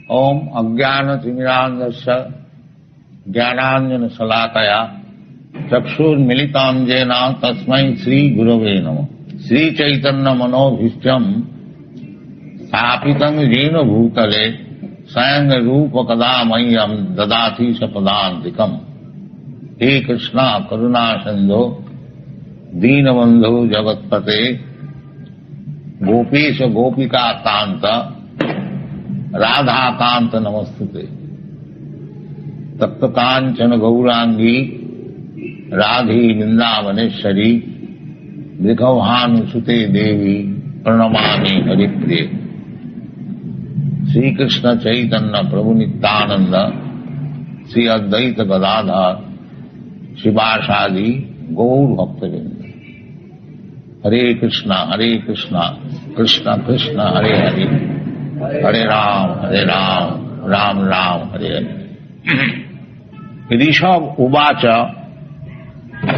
ओम अज्ञानतिमिरान्धस्य ज्ञानाञ्जनशलाकया चक्षुर्मिलितं येन तस्मै श्रीगुरवे नमः। श्रीचैतन्यमनोभीष्टं स्थापितं येन भूतले स्वयं रूपकदा मह्यं ददाति सपदान्तिकम्। हे कृष्णा करुणा सिन्धो दीनबन्धो जगत्पते गोपीश गोपिका कांत राधा कांत नमस्तुते। तप्त कांचन गौरांगी राधे वृंदावनेश्वरी वृषभानुसुते देवी प्रणमामि हरिप्रिये। श्री कृष्ण चैतन्य प्रभु नित्यानंद श्री अद्वैत गदाधर शिवासादि गौर भक्तवृंद। हरे कृष्णा कृष्ण कृष्ण हरे हरे, हरे राम राम राम हरे हरे। ऋषभ उवाच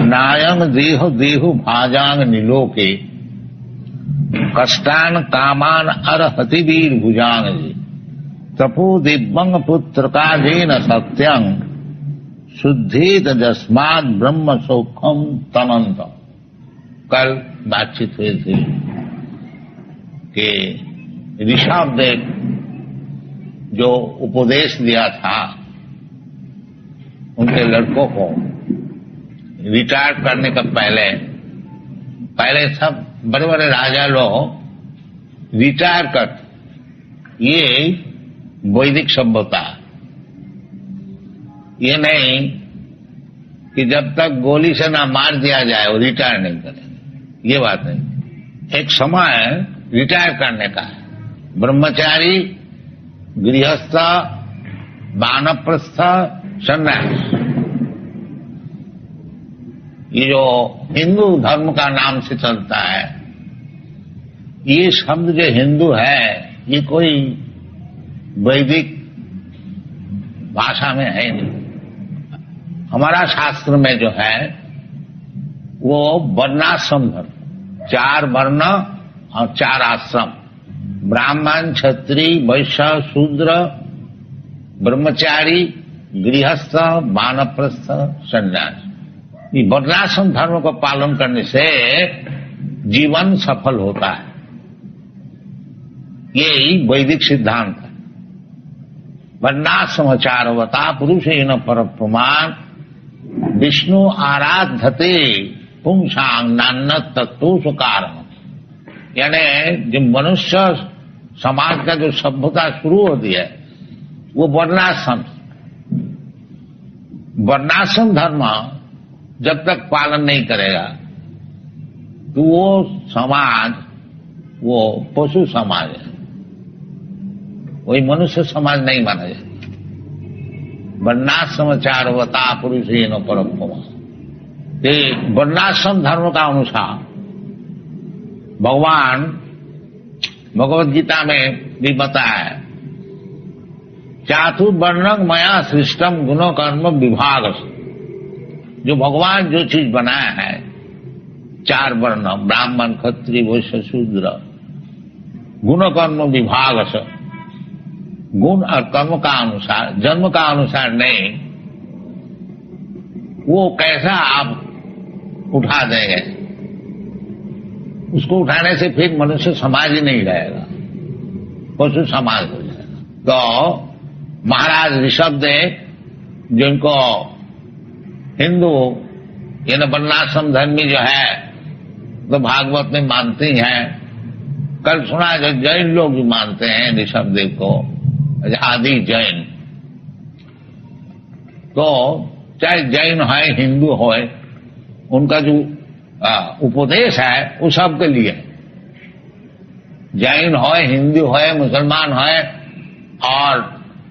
नायं देह देहु भाजांग निलोके कष्टान कामान अर्हति वीर भुजांग जी तपो दिव्यंग पुत्र काजेन सत्यं शुद्धेत जस्मात् ब्रह्म सौख्यम तमंत। कल बातचीत हुई थी कि ऋषभ देव जो उपदेश दिया था उनके लड़कों को रिटायर करने का पहले सब बड़े बड़े राजा लोग रिटायर कर, ये वैदिक सभ्यता, ये नहीं कि जब तक गोली से ना मार दिया जाए वो रिटायर नहीं करेंगे, ये बात नहीं। एक समय रिटायर करने का है। ब्रह्मचारी, गृहस्थ, वानप्रस्थ, सन्यास, ये जो हिंदू धर्म का नाम से चलता है, ये शब्द जो हिंदू है ये कोई वैदिक भाषा में है नहीं। हमारा शास्त्र में जो है वो वर्णाश्रम धर्म, 4 वर्ण और 4 आश्रम, ब्राह्मण, क्षत्रिय, वैश्य, शूद्र, ब्रह्मचारी, गृहस्थ, वानप्रस्थ, सन्यास, ये वर्णाश्रम धर्म को पालन करने से जीवन सफल होता है। यही वैदिक सिद्धांत है। वर्णाश्रम चारवता पुरुष न पर प्रमाण विष्णु आराधते पुंसांग नान्य तत्व कारण। यानी जो मनुष्य समाज का जो सभ्यता शुरू होती है वो वर्णाश्रम धर्म जब तक पालन नहीं करेगा तो वो समाज वो पशु समाज है, वही मनुष्य समाज नहीं माना जाता। वर्णाश्रम चारवता पुरुष न परम। ये वर्णाश्रम धर्म का अनुसार भगवान भगवद गीता में भी बताया है, चातुर्वर्णं मया सृष्टम गुण कर्म विभाग। जो भगवान जो चीज बनाया है 4 वर्ण, ब्राह्मण, क्षत्रिय, वैश्य, शूद्र, गुण कर्म विभाग से, गुण और कर्म का अनुसार, जन्म का अनुसार नहीं, वो कैसा आप उठा देंगे, उसको उठाने से फिर मनुष्य समाज ही नहीं रहेगा, पशु समाज हो जाएगा। तो महाराज ऋषभ देव जिनको हिंदू यानी वर्णाश्रम धर्मी जो है तो भागवत में मानते ही हैं। कल सुना जो जैन लोग भी मानते हैं ऋषभ देव को, आदि जैन। तो चाहे जैन है हिंदू हो, उनका जो उपदेश है वो सबके लिए है। जैन हो, हिंदू हो, मुसलमान हो और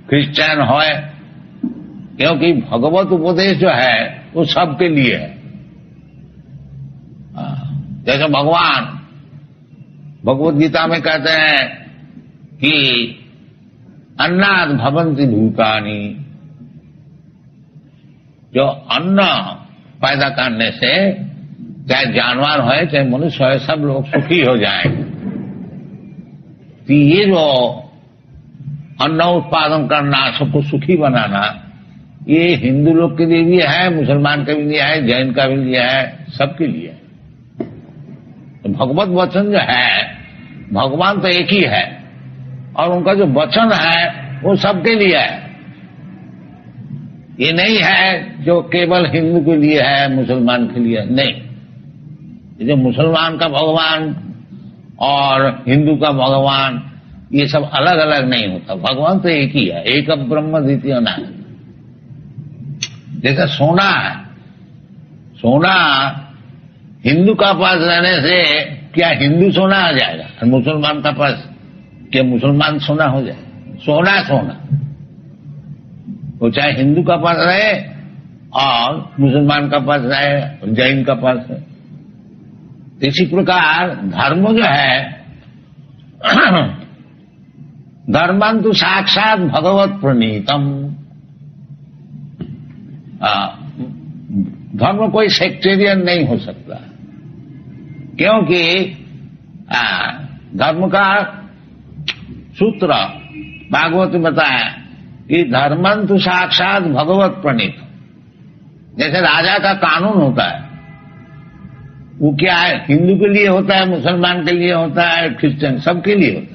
क्रिश्चियन हो, क्योंकि भगवत उपदेश जो है वो सबके लिए है। जैसे भगवान भगवद गीता में कहते हैं कि अन्नाद भवन्ति भूतानि, जो अन्न पैदा करने से चाहे जानवर हो चाहे मनुष्य हो सब लोग सुखी हो जाएंगे। तो ये जो अन्न उत्पादन करना, सबको सुखी बनाना, ये हिंदू लोग के लिए भी है, मुसलमान के भी लिए है, जैन का भी लिए है, सबके लिए है। तो भगवत वचन जो है, भगवान तो एक ही है और उनका जो वचन है वो सबके लिए है। ये नहीं है जो केवल हिंदू के लिए है, मुसलमान के लिए नहीं। ये जो मुसलमान का भगवान और हिंदू का भगवान, ये सब अलग अलग नहीं होता। भगवान तो एक ही है, एक ब्रह्म द्वितीय नास्ति। जैसे सोना है, सोना हिंदू का पास रहने से क्या हिंदू सोना आ जाएगा, और मुसलमान का पास क्या मुसलमान सोना हो जाए? सोना सोना, वो चाहे हिंदू का पास रहे और मुसलमान का पास रहे, जैन का पास है। इसी प्रकार धर्म जो है, धर्मंतु साक्षात भगवत प्रणीतम। धर्म कोई सेक्टेरियन नहीं हो सकता, क्योंकि धर्म का सूत्र भागवत में बताया कि धर्मंतु साक्षात भगवत प्रणीत। जैसे राजा का कानून होता है, वो क्या है, हिंदू के लिए होता है, मुसलमान के लिए होता है, क्रिश्चियन, सबके लिए होता है।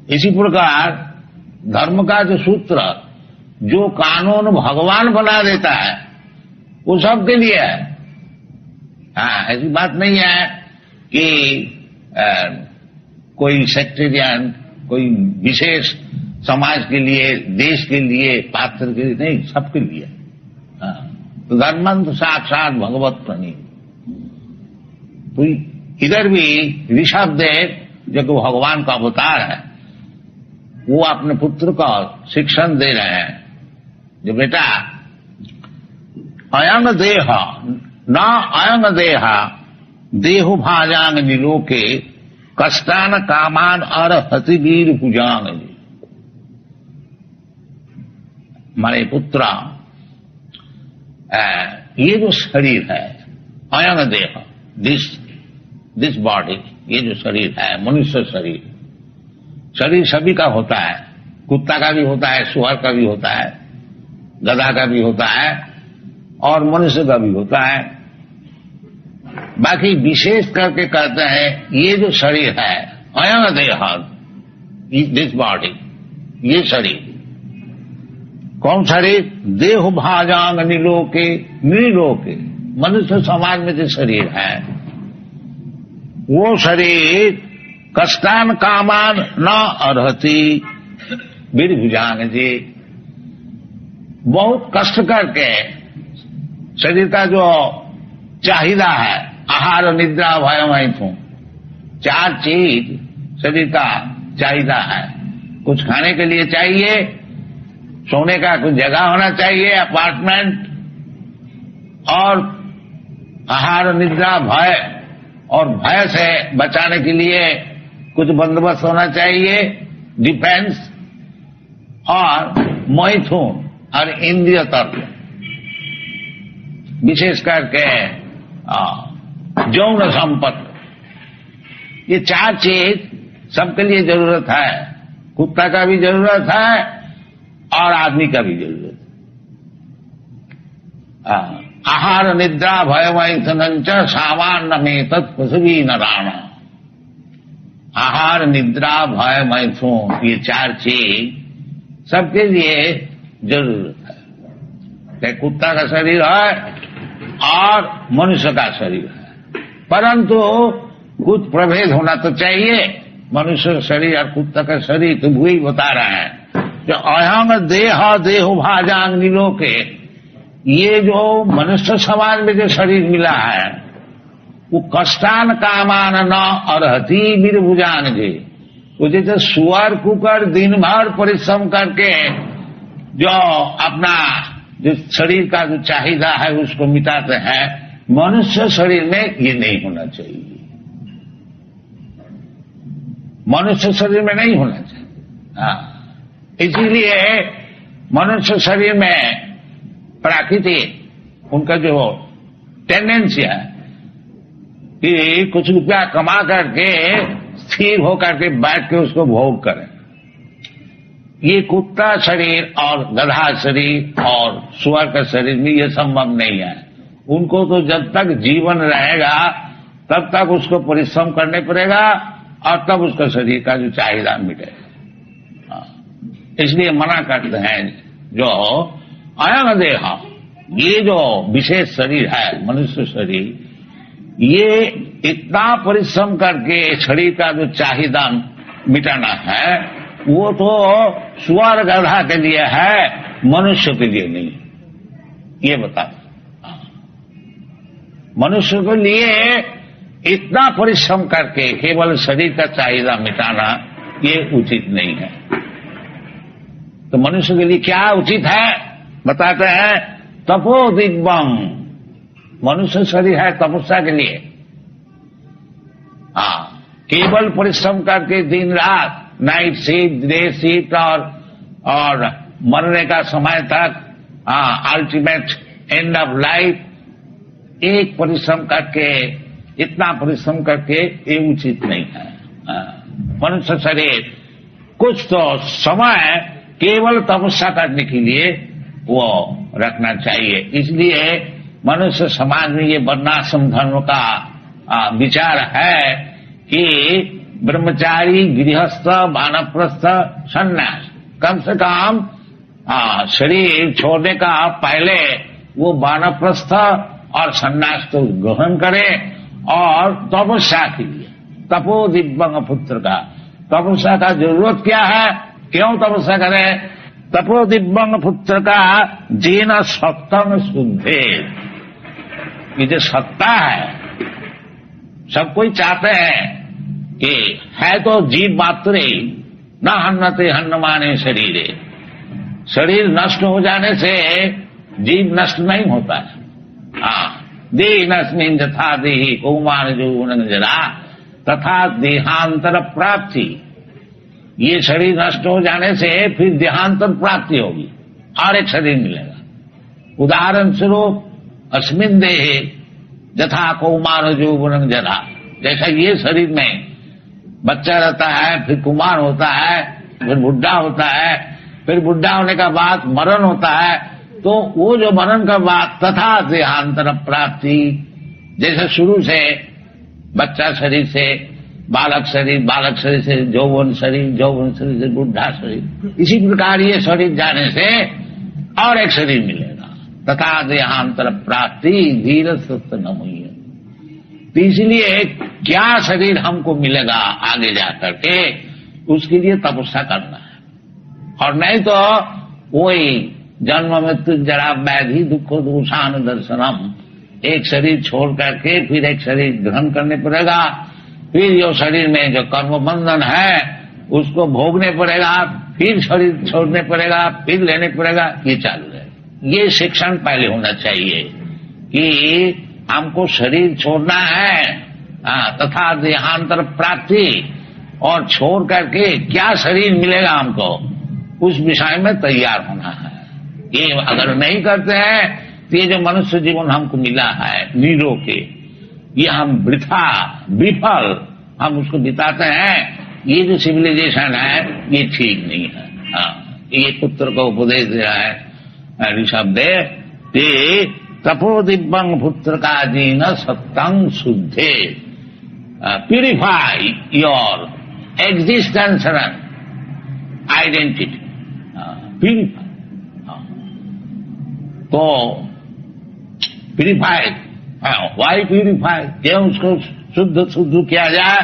इसी प्रकार धर्म का जो सूत्र, जो कानून भगवान बना देता है, वो सबके लिए है। हाँ, ऐसी बात नहीं है कि कोई सेक्टेरियन, कोई विशेष समाज के लिए, देश के लिए, पात्र के लिए नहीं, सबके लिए। तो धर्मंत साक्षात भगवत प्रणीत। तो इधर भी ऋषभ देव जो भगवान का अवतार है, वो अपने पुत्र को शिक्षण दे रहे हैं, जो बेटा अयंग देह न अयंग देहा देहु भाजांग निलोके कष्टान कामान अर्हति वीर भुजांग। हमारे पुत्र, ये जो शरीर है, अयंग देह, दिस बॉडी, ये जो शरीर है, मनुष्य शरीर, शरीर सभी का होता है। कुत्ता का भी होता है, सुअर का भी होता है, गधा का भी होता है और मनुष्य का भी होता है। बाकी विशेष करके कहते हैं ये जो शरीर है, अयंग देह, दिस बॉडी, ये शरीर, कौन शरीर? देह भाजांग निलोके, निलोके, मनुष्य समाज में जो शरीर है, वो शरीर कष्टान कामान न अर्हति वीर भुजांग जी। बहुत कष्ट करके शरीर का जो चाहिदा है, आहार निद्रा भय मैथुन, 4 चीज शरीर का चाहिदा है। कुछ खाने के लिए चाहिए, सोने का कुछ जगह होना चाहिए, अपार्टमेंट, और आहार निद्रा भय, और भय से बचाने के लिए कुछ बंदोबस्त होना चाहिए, डिफेंस, और मैथुन और इंद्रिय तर्क, विशेष करके यौन संपत्ति। ये 4 चीज सबके लिए जरूरत है। कुत्ता का भी जरूरत है और आदमी का भी जरूरत है। आहार निद्रा भय मैथुन च सामान्य में तत्पशुभी नराण। आहार निद्रा भय मैथुन, ये 4 चीज सबके लिए जरूरत है। चाहे कुत्ता का शरीर है और मनुष्य का शरीर है, परंतु कुछ प्रभेद होना तो चाहिए। मनुष्य का शरीर और कुत्ता का शरीर तो वही बता रहे हैं जो अयंग देह देहु भाजांग निलोके, ये जो मनुष्य समाज में जो शरीर मिला है, वो कष्टान कामान न अर्हति वीर भुजांग जी। वो जैसे सुअर कुकर दिन भर परिश्रम करके जो अपना जो शरीर का जो चाहिदा है उसको मिटाते हैं, मनुष्य शरीर में ये नहीं होना चाहिए। मनुष्य शरीर में नहीं होना चाहिए। इसीलिए मनुष्य शरीर में प्राकृतिक उनका जो टेंडेंसी है कि कुछ रुपया कमा करके स्थिर होकर के बैठ के उसको भोग करें, ये कुत्ता शरीर और गधा शरीर और सुअर का शरीर में ये संभव नहीं है। उनको तो जब तक जीवन रहेगा तब तक उसको परिश्रम करने पड़ेगा और तब उसका शरीर का जो चाहिदा मिटेगा। इसलिए मना करते हैं जो अयम देह, ये जो विशेष शरीर है मनुष्य शरीर, ये इतना परिश्रम करके शरीर का जो चाहिदा मिटाना है वो तो सुअर गधा के लिए है, मनुष्य के लिए नहीं। ये बता, मनुष्य के लिए इतना परिश्रम करके केवल शरीर का चाहिदा मिटाना ये उचित नहीं है। तो मनुष्य के लिए क्या उचित है बताते हैं, तपो दिग्वम। मनुष्य शरीर है तपस्या के लिए। केवल परिश्रम करके दिन रात नाइट शिफ्ट, डे शिफ्ट और मरने का समय तक अल्टीमेट एंड ऑफ लाइफ एक परिश्रम करके, इतना परिश्रम करके ये उचित नहीं है। मनुष्य शरीर कुछ तो समय केवल तपस्या करने के लिए वो रखना चाहिए। इसलिए मनुष्य समाज में ये वर्णाश्रम धर्म का विचार है कि ब्रह्मचारी, गृहस्थ, वानप्रस्थ, सन्यास, कम से कम शरीर छोड़ने का पहले वो वानप्रस्थ और सन्यास तो ग्रहण करे और तपस्या के लिए, तपो दिव्यंग पुत्र का तपस्या का जरूरत क्या है, क्यों तपस्या करे? तपो दिव्यंग पुत्र का जीन सत्तम शुद्धे। ये जो सत्ता है सब कोई चाहते हैं कि है तो जीव मात्र न हन्नते हन्नमाने शरीरे। शरीर नष्ट हो जाने से जीव नष्ट नहीं होता है। देहिनस्मिन् यथा देहि कौमार यौवन जरा तथा देहांतर प्राप्ति। ये शरीर नष्ट हो जाने से फिर देहांतर प्राप्ति होगी और एक शरीर मिलेगा। उदाहरण स्वरूप अस्मिन् देहे यथा कौमार यौवन जरा, जैसा ये शरीर में बच्चा रहता है, फिर कुमार होता है, फिर बुढ़ा होता है, फिर बुढ़ा होने का बाद मरण होता है, तो वो जो मरण का बाद तथा देहांतर प्राप्ति, जैसे शुरू से बच्चा शरीर से बालक शरीर, बालक शरीर से यौवन शरीर, यौवन शरीर से बुढ़ा शरीर, इसी प्रकार ये शरीर जाने से और एक शरीर मिलेगा। तथा देहांतर प्राप्ति धीर सत्य नमय। तो इसलिए क्या शरीर हमको मिलेगा आगे जाकर के, उसके लिए तपस्या करना है। और नहीं तो वही जन्म मृत्यु जरा व्याधि दुख दोषान दर्शनम, एक शरीर छोड़ करके फिर एक शरीर ग्रहण करने पड़ेगा, फिर जो शरीर में जो कर्म बंधन है उसको भोगने पड़ेगा, फिर शरीर छोड़ने पड़ेगा, फिर लेने पड़ेगा, ये चालू है। ये शिक्षण पहले होना चाहिए कि हमको शरीर छोड़ना है तथा देहांतर प्राप्ति, और छोड़ करके क्या शरीर मिलेगा हमको, उस विषय में तैयार होना है। ये अगर नहीं करते हैं तो ये जो मनुष्य जीवन हमको मिला है नीरो के, ये हम वृथा विफल हम उसको बिताते हैं। ये जो सिविलाइजेशन है ये ठीक नहीं है। ये पुत्र को उपदेश दे रहा है ऋषभदेव कि तपो दिव्यंग पुत्र का जीन सत्तंग शुद्धे, purify your existence and identity, purify. तो प्यूरिफाई, वाई प्यूरिफाई, क्यों उसको शुद्ध किया जाए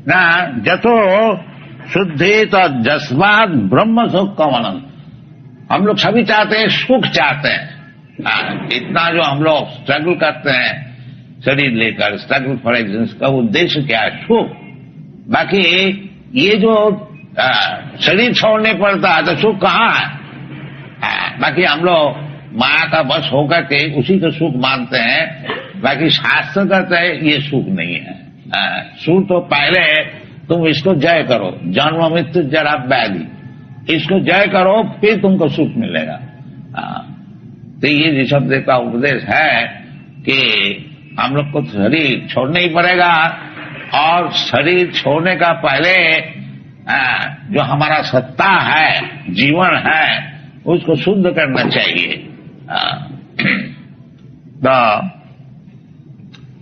ना? जतो शुद्धि तो जस्मात ब्रह्म सुख कमनम। हम लोग सभी चाहते हैं, सुख चाहते हैं। इतना जो हम लोग स्ट्रगल करते हैं शरीर लेकर, स्ट्रगल फॉर एग्जिस्टेंस का उद्देश्य क्या है? सुख। बाकी ये जो शरीर छोड़ने पड़ता है तो सुख कहाँ है? बाकी हम लोग माया का बस होकर के उसी को सुख मानते हैं। बाकी शास्त्र कहते हैं ये सुख नहीं है। सुख तो पहले तुम इसको जय करो, जन्म मृत्यु जरा व्याधि, इसको जय करो फिर तुमको सुख मिलेगा। तो ये ऋषभदेव का उपदेश है कि हम लोग को शरीर छोड़ना ही पड़ेगा, और शरीर छोड़ने का पहले जो हमारा सत्ता है, जीवन है, उसको शुद्ध करना चाहिए। तो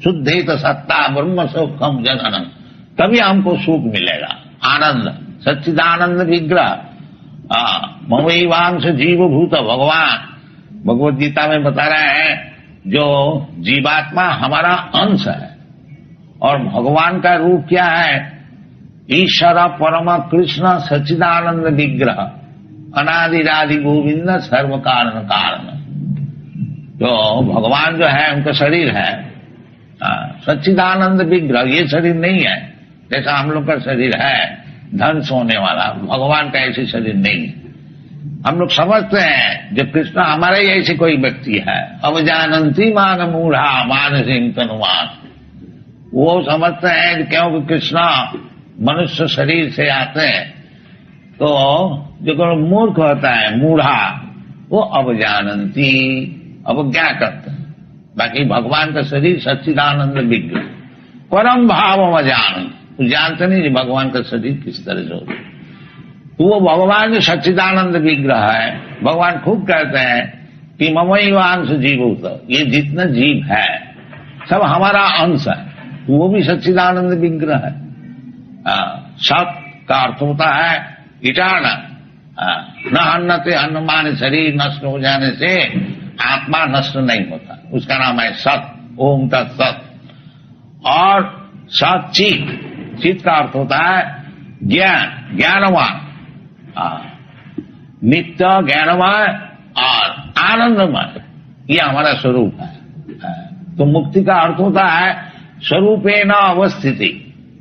शुद्धित सत्ता ब्रह्म सुखम जगनम, तभी हमको सुख मिलेगा, आनंद। सच्चिदानंद विग्रह ममैवांश जीवभूत, भगवान भगवद गीता में बता रहे हैं जो जीवात्मा हमारा अंश है और भगवान का रूप क्या है? ईश्वर परम कृष्ण सच्चिदानंद विग्रह अनादिरादि गोविंद सर्व कारण कारण। तो भगवान जो है उनका शरीर है सच्चिदानंद विग्रह, ये शरीर नहीं है जैसा हम लोग का शरीर है धन सोने वाला, भगवान का ऐसे शरीर नहीं है। हम लोग समझते हैं जो कृष्ण हमारे ही ऐसे कोई व्यक्ति है, अब जानंती मान मूढ़ा मान सिंह तनुमान, वो समझते हैं कि क्योंकि कृष्ण मनुष्य शरीर से आते हैं तो जो मूर्ख होता है मूढ़ा, वो अब जानंती अवज्ञा करते हैं। बाकी भगवान का शरीर सच्चिदानंद विग्रह परम भाव अजान, जानते नहीं भगवान का शरीर किस तरह से होता है। तो वो भगवान जो सच्चिदानंद विग्रह है, भगवान खूब कहते हैं कि ममैवांश जीवभूत, ये जितना जीव है सब हमारा अंश है, तो वो भी सच्चिदानंद विग्रह है। सत का अर्थ होता है इटाना, न अन्नते अन्नमान, शरीर नष्ट हो जाने से आत्मा नष्ट नहीं होता, उसका नाम है सत, ओम तत्सत। और सत चित, चित का अर्थ होता है ज्ञान, ज्ञानवान, नित्य ज्ञानमय और आनंदमय, ये हमारा स्वरूप है। तो मुक्ति का अर्थ होता है स्वरूपेण अवस्थिति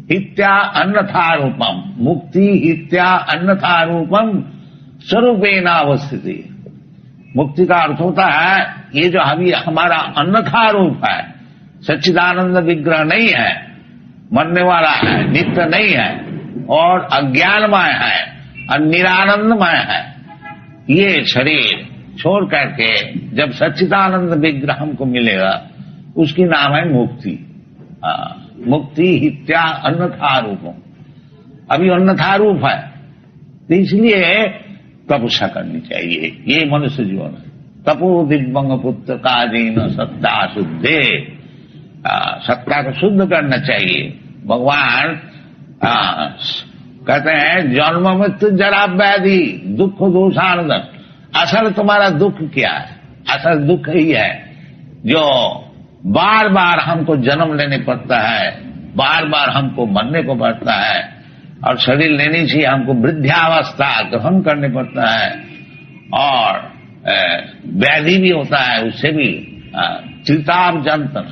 हित्या अन्यथा रूपम, मुक्ति हित्या अन्यथा रूपम स्वरूपेण अवस्थिति। मुक्ति का अर्थ होता है ये जो अभी हमारा अन्यथा रूप है, सच्चिदानंद विग्रह नहीं है, मरने वाला है, नित्य नहीं है और अज्ञानमय है और निरानंदमय है, ये शरीर छोड़ करके जब सच्चिदानंद विग्रह हमको मिलेगा उसकी नाम है मुक्ति। मुक्ति हित्या अन्यथा रूपम, अभी अन्यथा रूप है, तो इसलिए तपस्या करनी चाहिए। ये मनुष्य जीवन है। तपो दिव्यंग पुत्र काजीन सत्ता शुद्धे, सत्ता को शुद्ध करना चाहिए। भगवान कहते हैं जन्म मृत्यु जरा व्याधि दुख दोषानंद, असल तुम्हारा दुख क्या है? असल दुख ही है जो बार बार हमको जन्म लेने पड़ता है, बार बार हमको मरने को पड़ता है और शरीर लेने से हमको वृद्धावस्था ग्रहण करने पड़ता है और व्याधि भी होता है, उससे भी चिताप जंतन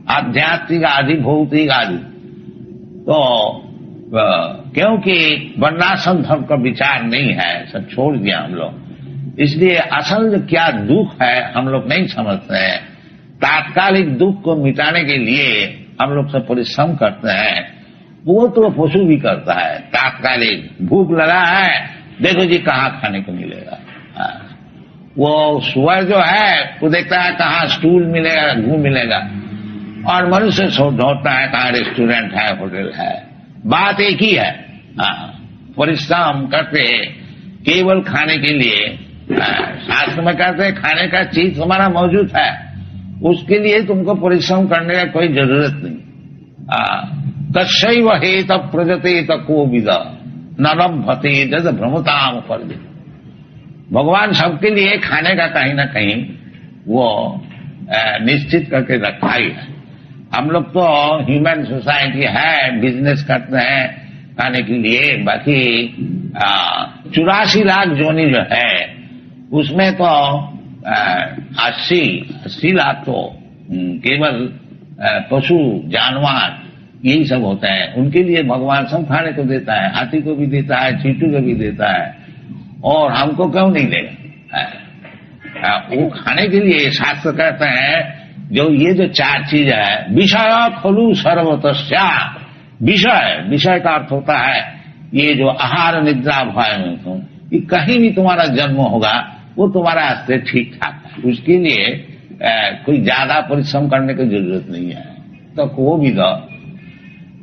आध्यात्मिक आदि भौतिक आदि। तो क्योंकि वर्णाश्रम धर्म का विचार नहीं है, सब छोड़ दिया हम लोग, इसलिए असल जो क्या दुख है हम लोग नहीं समझते हैं। तात्कालिक दुख को मिटाने के लिए हम लोग सब परिश्रम करते हैं, वो तो पशु भी करता है। तात्कालिक भूख लगा है, देखो जी कहाँ खाने को मिलेगा, वो सुअर जो है वो देखता है कहाँ स्टूल मिलेगा, घू मिलेगा, और मनुष्य ढूंढता है कहाँ रेस्टोरेंट है, होटल है। बात एक ही है, परिश्रम करते केवल खाने के लिए। शास्त्र में कहते हैं खाने का चीज तुम्हारा मौजूद है, उसके लिए तुमको परिश्रम करने का कोई जरूरत नहीं। तस्यैव हेत प्रजते तको विद न लभते जद भ्रमताम पर्दे। भगवान सबके लिए खाने का कहीं ना कहीं वो निश्चित करके रखा ही है। हम लोग तो ह्यूमन सोसाइटी है, बिजनेस करते हैं खाने के लिए। बाकी 84 लाख जोनी जो है उसमें तो 80 लाख तो केवल पशु जानवर यही सब होते हैं। उनके लिए भगवान सब खाने को देता है, हाथी को भी देता है, चींटू को भी देता है, और हमको क्यों नहीं देगा? वो खाने के लिए शास्त्र कहते हैं जो ये जो 4 चीज है, विषय खलु सर्वतस्या। विषय का अर्थ होता है ये जो आहार निद्रा भय में तुम, ये कहीं भी तुम्हारा जन्म होगा वो तुम्हारा हस्ते ठीक ठाक है, उसके लिए कोई ज्यादा परिश्रम करने की जरूरत नहीं है। तो वो भी दो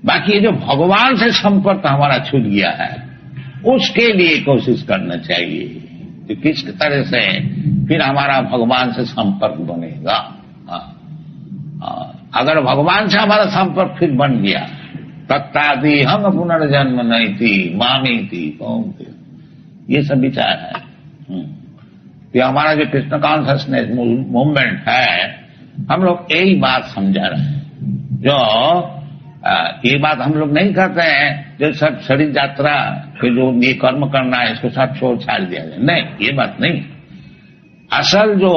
बाकी ये जो भगवान से संपर्क हमारा छूट गया है, उसके लिए कोशिश करना चाहिए कि किस तरह से फिर हमारा भगवान से संपर्क बनेगा। अगर भगवान से हमारा संपर्क फिर बन गया, तत्तादि हम पुनर्जन्म नहीं थी मामी थी कौन थी, ये सब विचार है। कि हमारा जो कृष्ण कॉन्शियसनेस मूवमेंट है, हम लोग यही बात समझा रहे हैं। जो ये बात हम लोग नहीं करते हैं जो सब शरीर यात्रा फिर जो ये कर्म करना है इसको सब छोड़ छाड़ दिया जाए, नहीं, ये बात नहीं। असल जो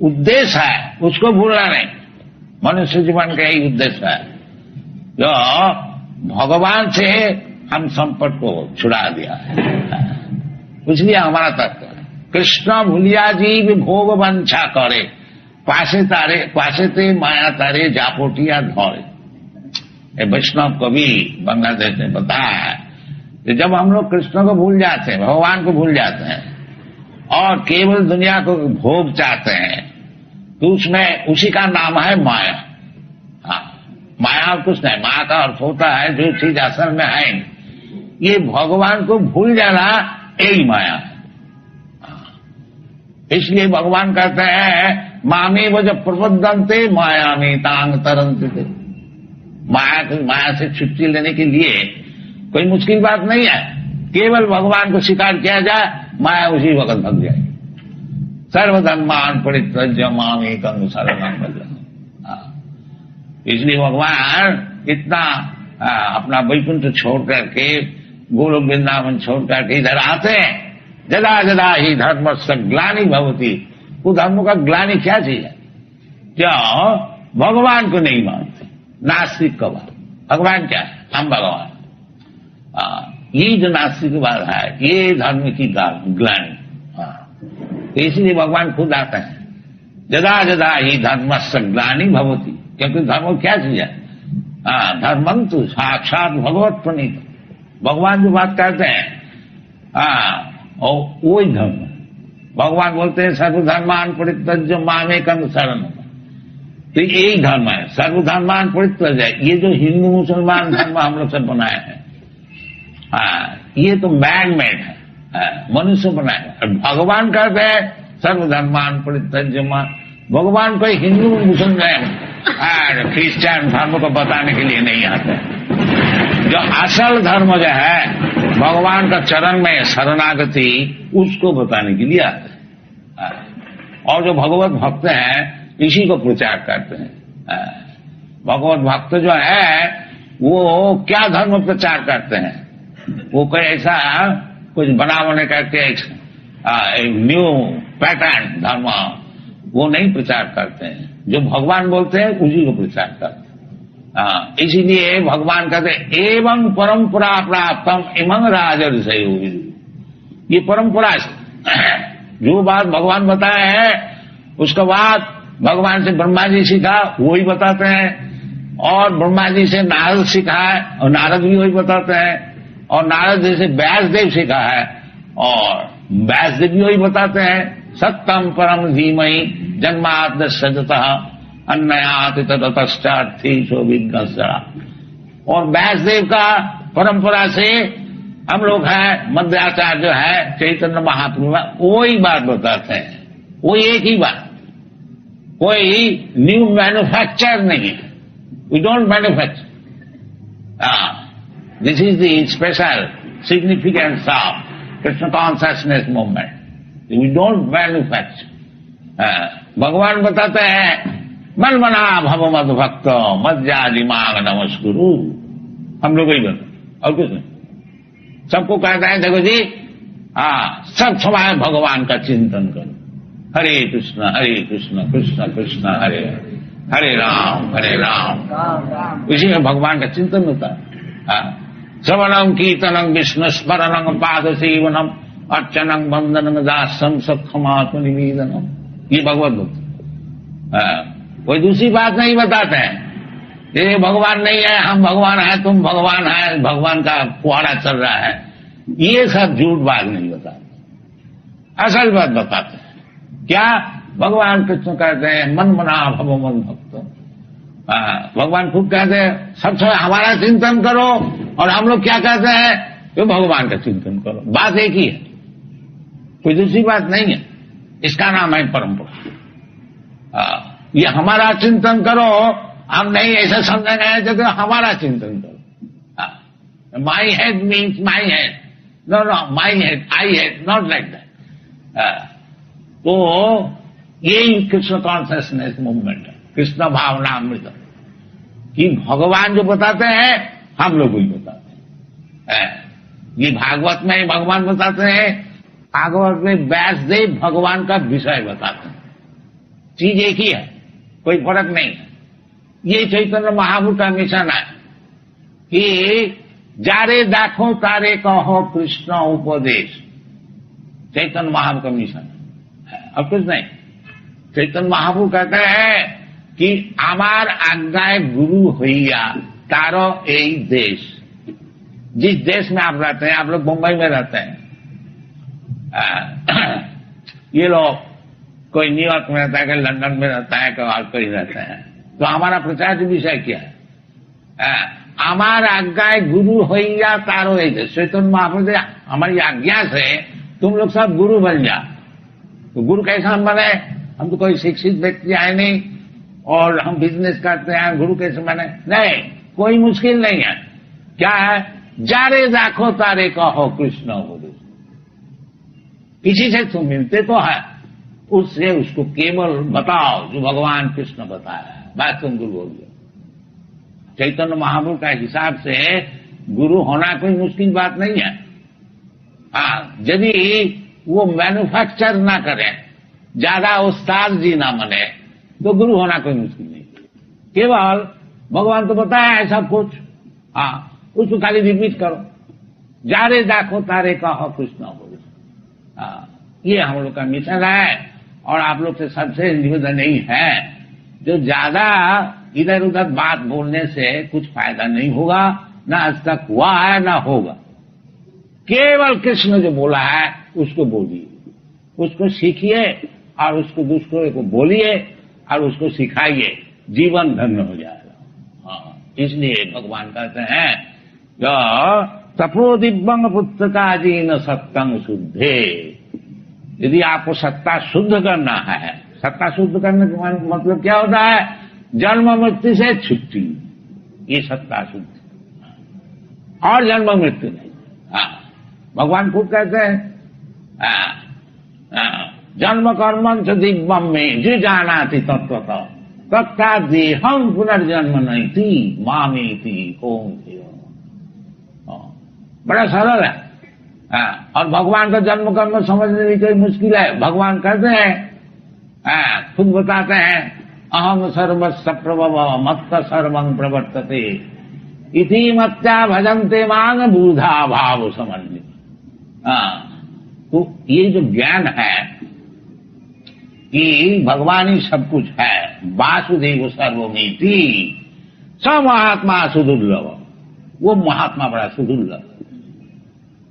उद्देश्य है उसको भूलना नहीं। मनुष्य जीवन का यही उद्देश्य है, जो भगवान से हम संपर्क को छुड़ा दिया है। इसलिए हमारा तत्व कृष्ण भूलिया जीव भोग वंछा करे, पासे ते माया तारे जापोटिया धौरे। वैष्णव कवि बांग्लादेश में बताया है कि जब हम लोग कृष्ण को भूल जाते हैं, भगवान को भूल जाते हैं और केवल दुनिया को भोग चाहते हैं, तो उसमें उसी का नाम है माया। हाँ, माया और कुछ नहीं। माया का अर्थ होता है जो चीज असल में है। ये भगवान को भूल जाना यही माया है। इसलिए भगवान कहते हैं मामी वो जब प्रबद्धंते माया में तांग तरंते। माया से छुट्टी लेने के लिए कोई मुश्किल बात नहीं है, केवल भगवान को स्वीकार किया जाए, माया उसी वक्त भग जाए। सर्वधर्मान परित्यज्य मामेकं शरणं व्रज। इसलिए भगवान इतना अपना वैकुंठ छोड़ करके, गोलोक वृंदावन छोड़ करके इधर आते हैं। जदा जदा ही धर्मस्य ग्लानि भवति। वो धर्म का ग्लानि क्या चीज है? जो भगवान को नहीं मानते, नास्तिक का बात। भगवान क्या है? हम भगवान। ये जो नास्तिकवाद है, ये धर्म की ग्लानि। तो इसलिए भगवान खुद आते हैं। जदा जदा ही धर्मस्य ग्लानि भवति। क्योंकि धर्म क्या चीज है? धर्मं तो साक्षात भगवत प्रणीत। भगवान जो बात करते हैं और वही धर्म। भगवान बोलते हैं सर्वधर्मान परित्यज्य मामेकं शरणं। तो यही धर्म है, सर्वधर्मान परित्यज्य। ये जो हिंदू मुसलमान धर्म हम लोग सब बनाए हैं, ये तो मैन मेड है, मनुष्य बनाए। भगवान कहते हैं सर्वधर्मान परित्यज्य। भगवान कोई हिंदू मुसलमान क्रिश्चियन धर्म को बताने के लिए नहीं आते। जो असल धर्म जो है भगवान का चरण में शरणागति, उसको बताने के लिए आते हैं। और जो भगवत भक्त हैं इसी को प्रचार करते हैं। भगवत भक्त जो है वो क्या धर्म प्रचार करते हैं? वो कोई ऐसा कुछ बना बने करके न्यू पैटर्न धर्म वो नहीं प्रचार करते हैं। जो भगवान बोलते हैं उसी को प्रचार करते हैं। इसीलिए भगवान कहते हैं एवं परंपरा प्राप्तम इमं राजर्षय। ये परंपरा जो बात भगवान बताए हैं उसका बात भगवान से ब्रह्मा जी सीखा, वही बताते हैं। और ब्रह्मा जी से नारद सीखा है और नारद भी वही बताते हैं। और नारद जी से व्यासदेव सीखा है और व्यासदेव भी वही बताते हैं। सत्यम परम धीमहि जन्माद्य सजतः अन्नयाति ततश्चार्थी शोभिघ्नस्सरा। और व्यासदेव का परंपरा से हम लोग हैं, मध्याचार्य जो है चैतन्य महाप्रभु वही बात बताते हैं, वो एक ही बात। कोई न्यू मैन्युफैक्चर नहीं है। We don't manufacture. This is the special significance of Krishna consciousness movement. We don't manufacture. भगवान बताते हैं मन मना भव मद भक्त मज्जादि मांग नमस्कुरु। हम लोग ही बोलते और कुछ नहीं। सबको कहते हैं देखो जी सब समय भगवान का चिंतन करो। हरे कृष्ण कृष्ण कृष्ण हरे हरे राम। इसी में भगवान का चिंतन होता है। श्रवणम कीर्तनम विष्णु स्मरणम पाद सेवनम अर्चनम वंदनम दासम सक्षमात्म निवेदनम। ये भगवत भक्त कोई दूसरी बात नहीं बताते हैं। ये भगवान नहीं है, हम भगवान हैं, तुम भगवान है, भगवान का कुआरा चल रहा है, ये सब झूठ बात नहीं बताते। असल बात बताते हैं। क्या? भगवान कृष्ण कहते हैं मन मना भव मन भक्त। भगवान खुद कहते हैं सबसे हमारा चिंतन करो, और हम लोग क्या कहते हैं तो भगवान का चिंतन करो। बात एक ही है, कोई दूसरी बात नहीं है। इसका नाम है परंपरा। ये हमारा चिंतन करो, हम नहीं ऐसा समझेंगे तो हमारा चिंतन करो। My head means my head, no no my head, I head, not like that. तो यही कृष्ण कॉन्शियसनेस मूवमेंट है, कृष्ण भावना अमृत, कि भगवान जो बताते हैं हम लोग भी बताते हैं। ये भागवत में भगवान बताते हैं, भागवत में व्यासदेव भगवान का विषय बताते हैं। चीज एक ही है, कोई फर्क नहीं है। ये चैतन्य महाप्रभु का मिशन है कि जारे दाखो तारे कहो कृष्ण उपदेश, चैतन्य महाप्रभु का मिशन है, अब कुछ नहीं। चैतन्य महाप्रभु कहते हैं कि आमार आज्ञाए गुरु होइया तारो यही देश। जिस देश में आप रहते हैं, आप लोग मुंबई में रहते हैं, ये लोग कोई न्यूयॉर्क में रहता है, कोई लंदन में रहता है, कोई और कोई रहते हैं, तो हमारा प्रचार का विषय क्या है? आमार आज्ञाए गुरु होइया तारो यही देश। चैतन्य महाप्रभु हमारी आज्ञा से तुम लोग सब गुरु बन जा। तो गुरु कैसा हम बने? हम तो कोई शिक्षित व्यक्ति आए नहीं और हम बिजनेस करते हैं, गुरु कैसे बने? नहीं, कोई मुश्किल नहीं है। क्या है? जारे दाखो तारे कहो कृष्ण उपदेश। किसी से तुम मिलते तो है, उससे उसको केवल बताओ जो भगवान कृष्ण बताया है, बात तुम गुरु हो गया। चैतन्य महाप्रभु का हिसाब से गुरु होना कोई मुश्किल बात नहीं है। यदि वो मैन्युफैक्चर ना करें, ज्यादा उस्ताद जी ना बने, तो गुरु होना कोई मुश्किल नहीं। केवल भगवान तो बताया है सब कुछ, उसको खाली रिपीट करो। जारे दाखो तारे कहो कृष्ण बोले। ये हम लोग का मिशन है, और आप लोग से सबसे निवेदन नहीं है, जो ज्यादा इधर उधर बात बोलने से कुछ फायदा नहीं होगा, ना आज तक हुआ है ना होगा। केवल कृष्ण जो बोला है उसको बोलिए, उसको सीखिए, और उसको दूसरों को बोलिए और उसको सिखाइए, जीवन धन्य हो जाएगा। इसलिए भगवान कहते हैं जो तपो दिव्यंग पुस्तका जी न सत्संग शुद्धे। यदि आपको सत्ता शुद्ध करना है, सत्ता शुद्ध करने का मतलब क्या होता है? जन्म मृत्यु से छुट्टी, ये सत्ता शुद्ध, और जन्म मृत्यु नहीं। भगवान खुद कहते हैं जन्म कर्म च दिव्यम में जो जाना थी तत्वतः तथा देहम पुनर्जन्म नहीं थी मामी थी कौन थी। बड़ा सरल है। और भगवान का जन्म कर्म समझने में कोई मुश्किल है? भगवान कहते हैं, खुद बताते हैं, अहम सर्वस्व प्रभव मत्त सर्वं प्रवर्तते इति मत्या भजन्ते मान बूढ़ा भाव समझ। तो ये जो ज्ञान है कि भगवान ही सब कुछ है, वासुदेव सर्वमिति, स महात्मा सुदुर्लभ, वो महात्मा बड़ा सुदुर्लभ।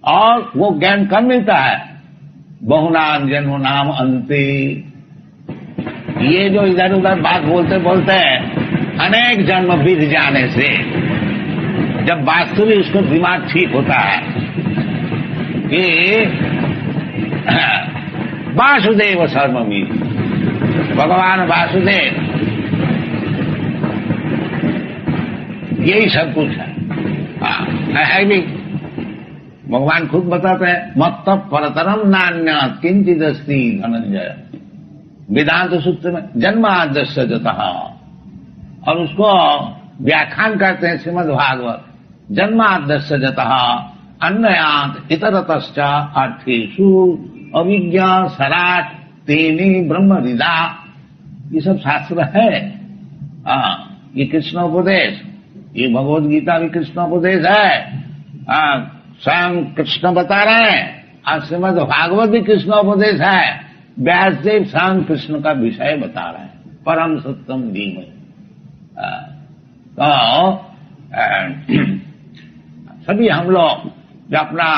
और वो ज्ञान कब मिलता है? बहुनाम जन्म नाम अंते। ये जो इधर उधर बात बोलते बोलते अनेक जन्म बीत जाने से जब वास्तविक उसको दिमाग ठीक होता है कि वासुदेव सर्वमिति, भगवान वासुदेव यही सब कुछ है भी। भगवान खुद बताते हैं मत्त परतरम नान्य किंचिद अस्ति धनंजय, वेदांत सूत्र में जन्माद्यस्य जतः, और उसको व्याख्यान करते हैं श्रीमद् भागवत, जन्माद्यस्य जतः अन्नयात इतरतश्च अर्थेषु अविज्ञा सराट तेने ब्रह्म विदा। ये सब शास्त्र है। ये कृष्णोपदेश, ये भगवद गीता भी कृष्णोपदेश है। स्वयं कृष्ण बता रहे हैं, और श्रीमद् भागवत भी कृष्णोपदेश है। व्यासदेव स्वयं कृष्ण का विषय बता रहे हैं, परम सत्यम धीमहि। तो सभी हम लोग जो अपना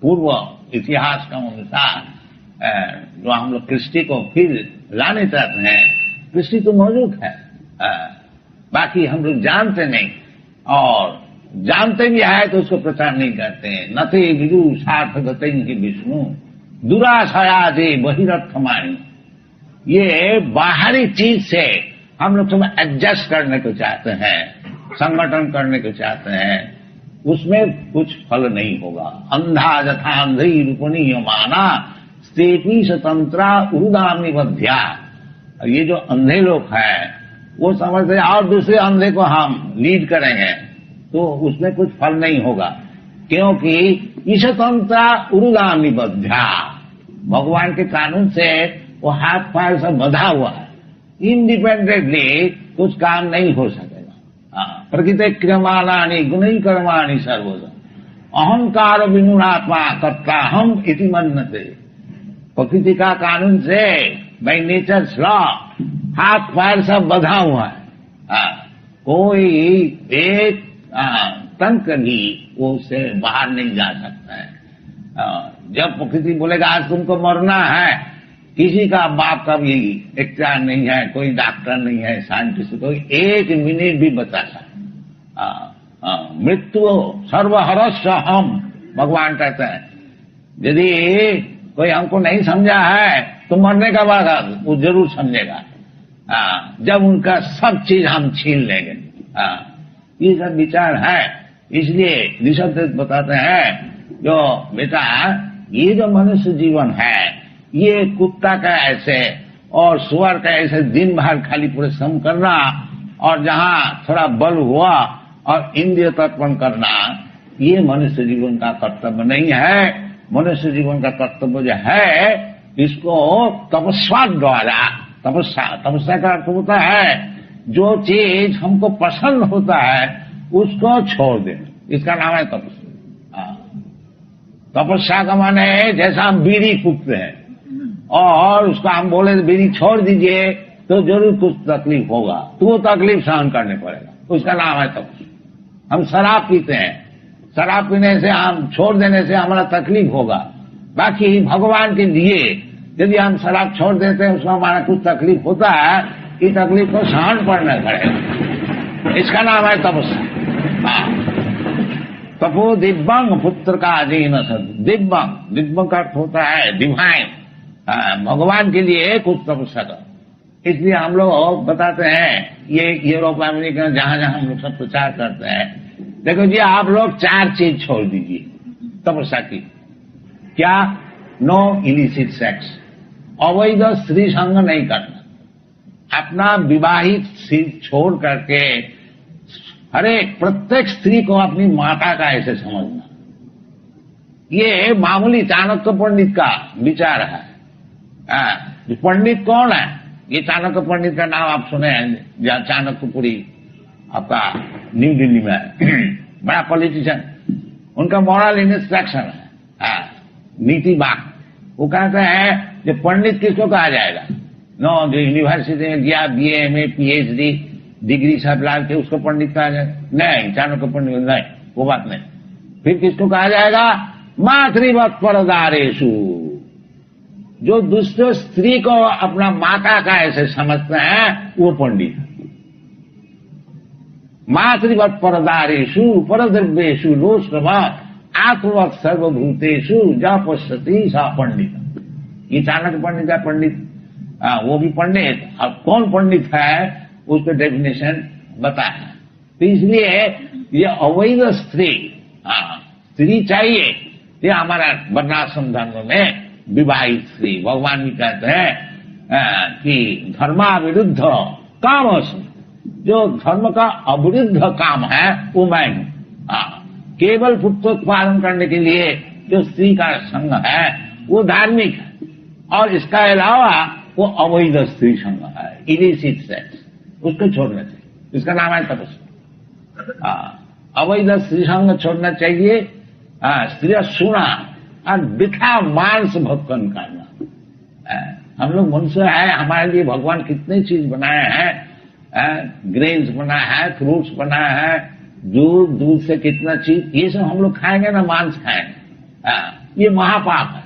पूर्व इतिहास का अनुसार जो हम लोग कृष्टि को फिर लाने चाहते हैं, दृष्टि तो मौजूद है। बाकी हम लोग जानते नहीं, और जानते भी है तो उसको प्रचार नहीं करते हैं। नते विदु सार्थगते ही विष्णु दुराशया दे बहिरर्थमाणी। ये बाहरी चीज से हम लोग सब एडजस्ट करने को चाहते हैं, संगठन करने को चाहते हैं, उसमें कुछ फल नहीं होगा। अंधा यथा अंधी रूपणीय माना स्तेपी स्वतंत्रा उरुदामी बध्या। ये जो अंधे लोग हैं वो समझते हैं और दूसरे अंधे को हम लीड करेंगे तो उसमें कुछ फल नहीं होगा, क्योंकि ईशतंत्रा उरुदामी बध्या, भगवान के कानून से वो हाथ पैर सब बंधा हुआ है, इंडिपेंडेंटली कुछ काम नहीं हो सकेगा। प्रकृति क्रियमाणानि गुणै कर्माणि सर्वदा अहंकार विनुरात्मा कर्ता हम इति मन्यते। प्रकृति का कानून से बाय नेचर्स लॉ हाथ पैर सब बंधा हुआ है, कोई एक तंक भी वो उससे बाहर नहीं जा सकता है। जब प्रकृति बोलेगा आज तुमको मरना है, किसी का बाप का भी इख्तियार नहीं है, कोई डॉक्टर नहीं है, साइंटिस्ट कोई एक मिनट भी बचा सकता। मृत्यु सर्वहरस्य हम, भगवान कहते हैं यदि कोई हमको नहीं समझा है तो मरने का बाद वो जरूर समझेगा, जब उनका सब चीज हम छीन लेंगे। ये सब विचार है। इसलिए ऋषभ बताते हैं जो बेटा ये जो मनुष्य जीवन है ये कुत्ता का ऐसे और सुअर का ऐसे दिन भर खाली परिश्रम करना और जहां थोड़ा बल हुआ और इंद्रिय तर्पण करना, ये मनुष्य जीवन का कर्तव्य नहीं है। मनुष्य जीवन का कर्तव्य जो है इसको तपस्या द्वारा, तपस्या का अर्थ होता है जो चीज हमको पसंद होता है उसको छोड़ देना, इसका नाम है तपस्या। तपस्या का माने है जैसा हम बीड़ी फूकते हैं और उसको हम बोले बीड़ी छोड़ दीजिए तो जरूर कुछ तकलीफ होगा, तो वो तकलीफ सहन करने पड़ेगा, उसका नाम है तपस्या। हम शराब पीते हैं, शराब पीने से हम छोड़ देने से हमारा तकलीफ होगा, बाकी भगवान के लिए यदि हम शराब छोड़ देते हैं उसमें हमारा कुछ तकलीफ होता है, ये तकलीफ को सहन करना पड़ेगा, इसका नाम है तपस्या। तपो दिव्यंग पुत्र का अधीन सद, दिव्यंग, दिव्यंग का अर्थ होता है डिवाइन, भगवान के लिए कुछ तपस्या करो। इसलिए हम लोग बताते हैं, ये यूरोप अमेरिका जहां जहां हम लोग सब प्रचार करते हैं, देखो जी आप लोग 4 चीज छोड़ दीजिए तपस्या की। क्या? नो इलिसिट सेक्स, अवैध स्त्री संग नहीं करना, अपना विवाहित स्त्री छोड़ करके हर एक प्रत्येक स्त्री को अपनी माता का ऐसे समझना, ये मामूली चाणक्य पंडित का विचार है। पंडित कौन है? ये चाणक्य पंडित का नाम आप सुने हैं, चाणक्यपुरी आपका न्यू दिल्ली में है, बड़ा पॉलिटिशियन, उनका मॉरल इंस्ट्रक्शन है, नीति बाग। वो कहते हैं जो पंडित किसको कहा जाएगा? नो, जो यूनिवर्सिटी में गया BA MA PhD डिग्री सब लाल के उसको पंडित कहा जाएगा? नहीं, चाणक्य पंडित नहीं, वो बात नहीं। फिर किसको कहा जाएगा? मातृवत परदारेशु, जो दूसरे स्त्री को अपना माता का ऐसे समझते हैं वो पंडित है। मातृवत परदारेशु परद्रव्येशु लोष्टवा आत्मवत सर्वभूतेषु जा पश्यति सा पंडित। ये चाणक्य पंडित का पंडित, वो भी पंडित। अब कौन पंडित है उसको डेफिनेशन बताया। तो इसलिए ये अवैध स्त्री, स्त्री चाहिए, ये हमारा वर्णाश्रम धर्म में विवाहित स्त्री। भगवान भी कहते हैं कि धर्माविरुद्ध काम, जो धर्म का अविरुद्ध काम है वो मैं हूं। केवल पुत्रोत्पादन करने के लिए जो स्त्री का संग है वो धार्मिक है, और इसका अलावा वो अवैध स्त्री संग है, इलिसिट सेक्स, उसको छोड़ना चाहिए, इसका नाम है तपस्या। अवैध स्त्री संग छोड़ना चाहिए, स्त्री सुना और बिठा मांस भक्षण करना। हम लोग मनुष्य है, हमारे लिए भगवान कितनी चीज बनाए हैं, ग्रेन्स बनाया है, फ्रूट्स बनाया है, दूध से कितना चीज, ये सब हम लोग खाएंगे ना, मांस खाएंगे, ये महापाप है।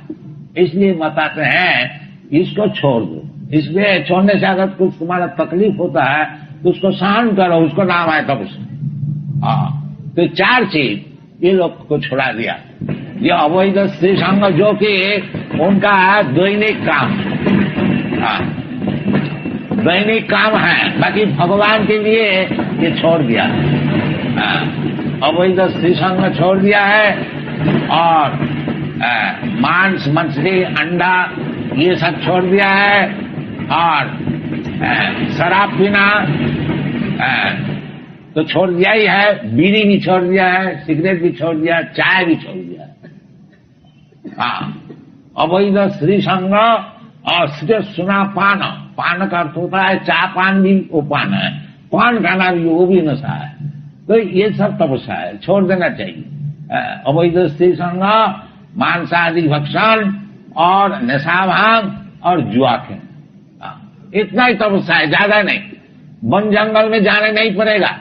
इसलिए बताते हैं इसको छोड़ दो, इसलिए छोड़ने से अगर कुछ तुम्हारा तकलीफ होता है तो उसको सहन करो, उसको नाम है तपस्या। तो 4 चीज ये लोग को छुड़ा दिया। ये अवैध स्त्री संग जो कि उनका दैनिक काम, दैनिक काम है, बाकी भगवान के लिए ये छोड़ दिया। अवैध स्त्री संग छोड़ दिया है और मांस मछली अंडा ये सब छोड़ दिया है और शराब पीना तो छोड़ दिया ही है, बीड़ी भी छोड़ दिया है, सिगरेट भी छोड़ दिया, चाय भी छोड़ दिया। अवैध स्त्री संग और सिर्फ सुना पान, पान का अर्थ होता है चाय पान भी वो पान है, पान खाना भी वो भी नशा है। तो ये सब तपस्या है, छोड़ देना चाहिए। अवैध स्त्री संग, मांसादि भक्षण और नशा भांग और जुआ खेल, इतना ही तपस्या है, ज्यादा नहीं। वन जंगल में जाने नहीं पड़ेगा।